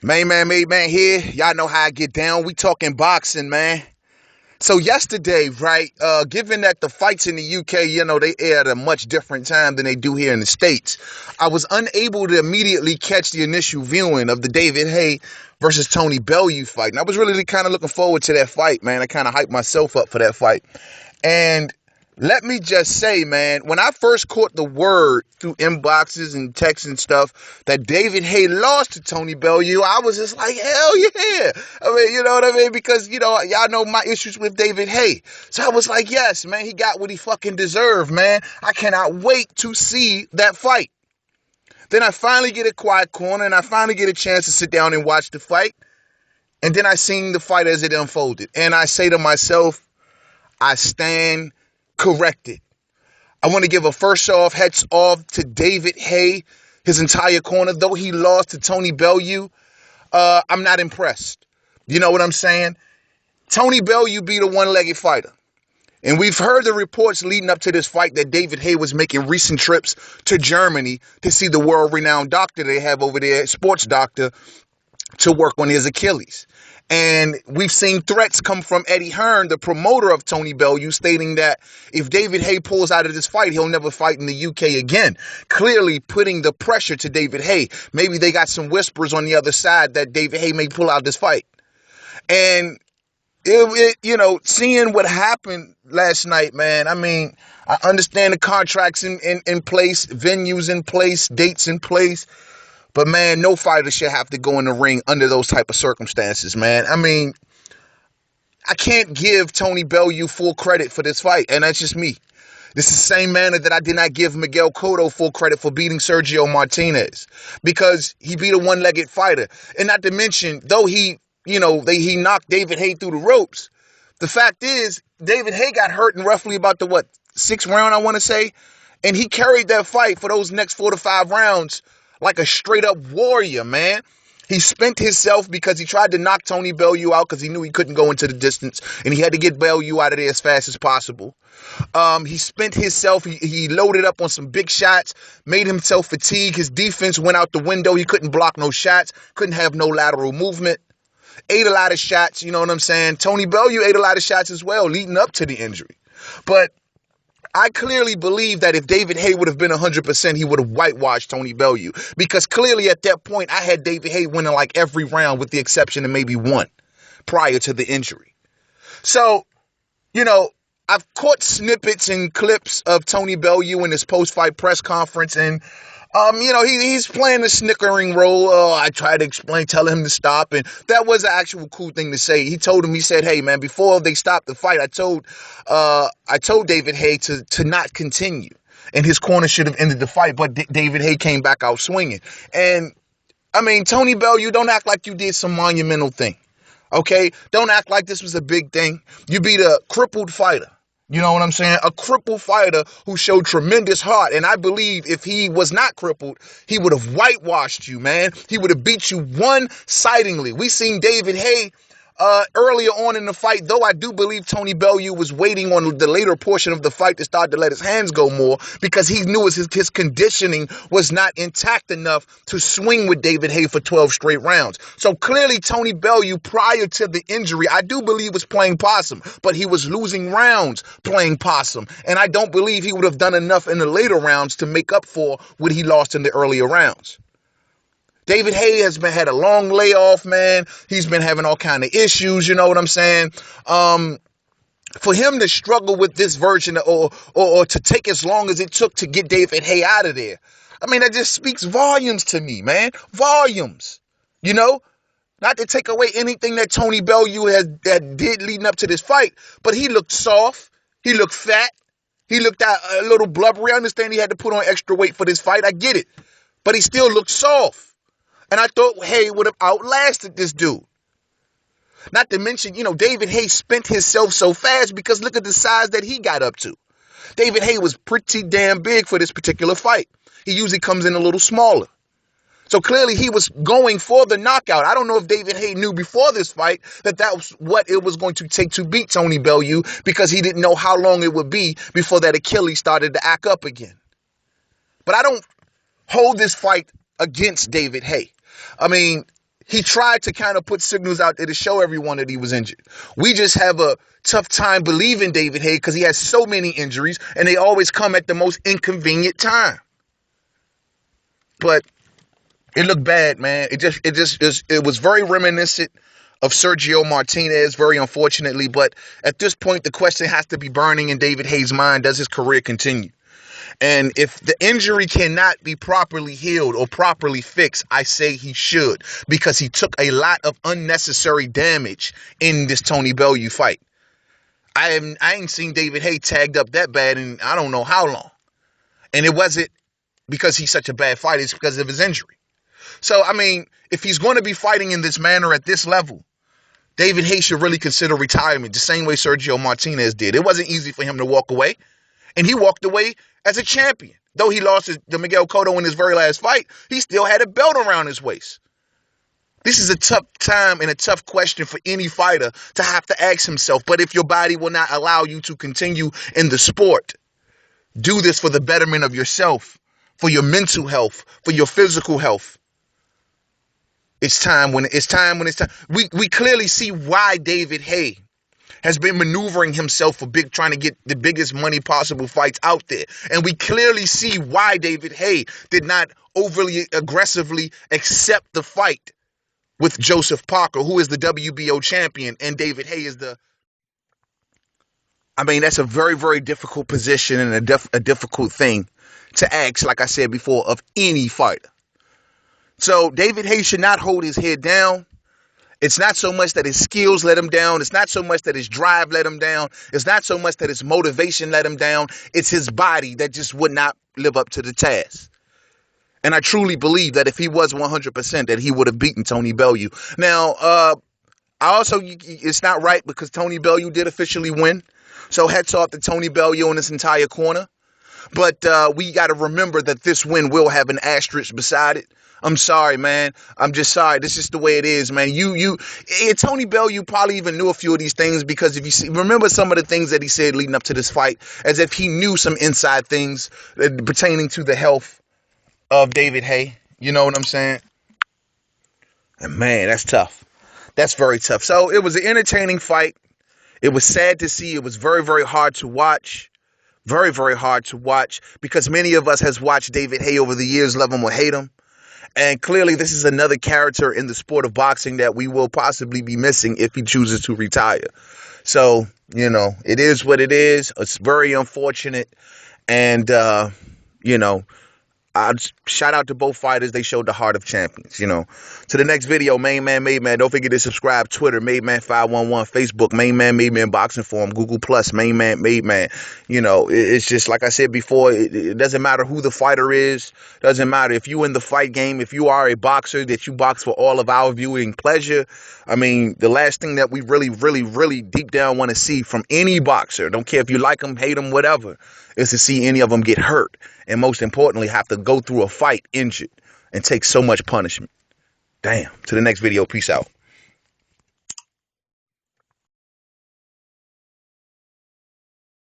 Main man here. Y'all know how I get down. We talking boxing, man. So yesterday, right, given that the fights in the UK, they air at a much different time than they do here in the States, I was unable to immediately catch the initial viewing of the David Haye versus Tony Bellew fight. And I was really kind of looking forward to that fight, man. I kind of hyped myself up for that fight. And let me just say, man, when I first caught the word through inboxes and texts and stuff that David Haye lost to Tony Bellew, I was just like, hell yeah. I mean, you know what I mean? Because, y'all know my issues with David Haye. So I was like, yes, man, he got what he fucking deserved, man. I cannot wait to see that fight. Then I finally get a quiet corner and I finally get a chance to sit down and watch the fight. And then I seen the fight as it unfolded. And I say to myself, I stand corrected. I want to give a hats off to David Haye, his entire corner. Though he lost to Tony Bellew, I'm not impressed. You know what I'm saying? Tony Bellew beat a one-legged fighter. And we've heard the reports leading up to this fight that David Haye was making recent trips to Germany to see the world-renowned doctor they have over there, sports doctor, to work on his Achilles. And we've seen threats come from Eddie Hearn, the promoter of Tony Bellew, stating that if David Haye pulls out of this fight, he'll never fight in the UK again. Clearly putting the pressure to David Haye. Maybe they got some whispers on the other side that David Haye may pull out this fight. And, seeing what happened last night, man, I mean, I understand the contracts in place, venues in place, dates in place. But, man, no fighter should have to go in the ring under those type of circumstances, man. I mean, I can't give Tony Bellew full credit for this fight, and that's just me. This is the same manner that I did not give Miguel Cotto full credit for beating Sergio Martinez, because he beat a one-legged fighter. And not to mention, though he knocked David Haye through the ropes, the fact is David Haye got hurt in roughly about the, sixth round, I want to say, and he carried that fight for those next 4 to 5 rounds like a straight-up warrior, man. He spent himself because he tried to knock Tony Bellew out because he knew he couldn't go into the distance, and he had to get Bellew out of there as fast as possible. He spent himself. He loaded up on some big shots, made himself fatigue. His defense went out the window. He couldn't block no shots, couldn't have no lateral movement. Ate a lot of shots, you know what I'm saying? Tony Bellew ate a lot of shots as well leading up to the injury. But I clearly believe that if David Haye would have been 100%, he would have whitewashed Tony Bellew. Because clearly at that point, I had David Haye winning like every round with the exception of maybe one prior to the injury. So, I've caught snippets and clips of Tony Bellew in his post-fight press conference, and he's playing the snickering role. I tried to tell him to stop, and that was an actual cool thing to say. He said, hey, man, before they stopped the fight, I told David Haye to not continue, and his corner should have ended the fight, but David Haye came back out swinging. And, I mean, Tony Bellew, don't act like you did some monumental thing, okay? Don't act like this was a big thing. You beat a crippled fighter. You know what I'm saying? A crippled fighter who showed tremendous heart. And I believe if he was not crippled, he would have whitewashed you, man. He would have beat you one-sidedly. We seen David Haye earlier on in the fight, though I do believe Tony Bellew was waiting on the later portion of the fight to start to let his hands go more, because he knew his conditioning was not intact enough to swing with David Haye for 12 straight rounds. So clearly Tony Bellew, prior to the injury, I do believe was playing possum, but he was losing rounds playing possum. And I don't believe he would have done enough in the later rounds to make up for what he lost in the earlier rounds. David Haye has had a long layoff, man. He's been having all kind of issues, you know what I'm saying? For him to struggle with this version or to take as long as it took to get David Haye out of there, I mean, that just speaks volumes to me, man. Volumes, Not to take away anything that Tony Bellew that did leading up to this fight, but he looked soft. He looked fat. He looked a little blubbery. I understand he had to put on extra weight for this fight. I get it. But he still looked soft. And I thought Haye would have outlasted this dude. Not to mention, David Haye spent himself so fast because look at the size that he got up to. David Haye was pretty damn big for this particular fight. He usually comes in a little smaller. So clearly he was going for the knockout. I don't know if David Haye knew before this fight that was what it was going to take to beat Tony Bellew, because he didn't know how long it would be before that Achilles started to act up again. But I don't hold this fight against David Haye. I mean, he tried to kind of put signals out there to show everyone that he was injured. We just have a tough time believing David Haye because he has so many injuries, and they always come at the most inconvenient time. But it looked bad, man. It was very reminiscent of Sergio Martinez, very unfortunately. But at this point, the question has to be burning in David Haye's mind: does his career continue? And if the injury cannot be properly healed or properly fixed, I say he should, because he took a lot of unnecessary damage in this Tony Bellew fight. I ain't seen David Haye tagged up that bad in I don't know how long. And it wasn't because he's such a bad fighter, it's because of his injury. So, I mean, if he's going to be fighting in this manner at this level, David Haye should really consider retirement the same way Sergio Martinez did. It wasn't easy for him to walk away, and he walked away as a champion. Though he lost to Miguel Cotto in his very last fight, he still had a belt around his waist. This is a tough time and a tough question for any fighter to have to ask himself. But if your body will not allow you to continue in the sport, do this for the betterment of yourself, for your mental health, for your physical health. It's time. We clearly see why David Haye has been maneuvering himself for trying to get the biggest money possible fights out there. And we clearly see why David Haye did not overly aggressively accept the fight with Joseph Parker, who is the WBO champion, and David Haye is that's a very, very difficult position and a difficult thing to ask, like I said before, of any fighter. So David Haye should not hold his head down. It's not so much that his skills let him down. It's not so much that his drive let him down. It's not so much that his motivation let him down. It's his body that just would not live up to the task. And I truly believe that if he was 100%, that he would have beaten Tony Bellew. Now, it's not right because Tony Bellew did officially win. So hats off to Tony Bellew and his entire corner. But we got to remember that this win will have an asterisk beside it. I'm sorry, man. I'm just sorry. This is the way it is, man. Tony Bellew probably even knew a few of these things, because if you remember some of the things that he said leading up to this fight, as if he knew some inside things pertaining to the health of David Haye. You know what I'm saying? And man, that's tough. That's very tough. So it was an entertaining fight. It was sad to see. It was very, very hard to watch. Very, very hard to watch, because many of us has watched David Haye over the years, love him or hate him. And clearly this is another character in the sport of boxing that we will possibly be missing if he chooses to retire. So, it is what it is. It's very unfortunate. And, I shout out to both fighters. They showed the heart of champions, To the next video, Main Man, Made Man. Don't forget to subscribe. Twitter, Made Man 511. Facebook, Main Man, Made Man Boxing Forum. Google Plus, Main Man, Made Man. It's just like I said before. It doesn't matter who the fighter is. Doesn't matter if you in the fight game. If you are a boxer, that you box for all of our viewing pleasure. The last thing that we really, really, really deep down want to see from any boxer, don't care if you like them, hate them, whatever, is to see any of them get hurt. And most importantly, have to go through a fight injured and take so much punishment. Damn. To the next video. Peace out.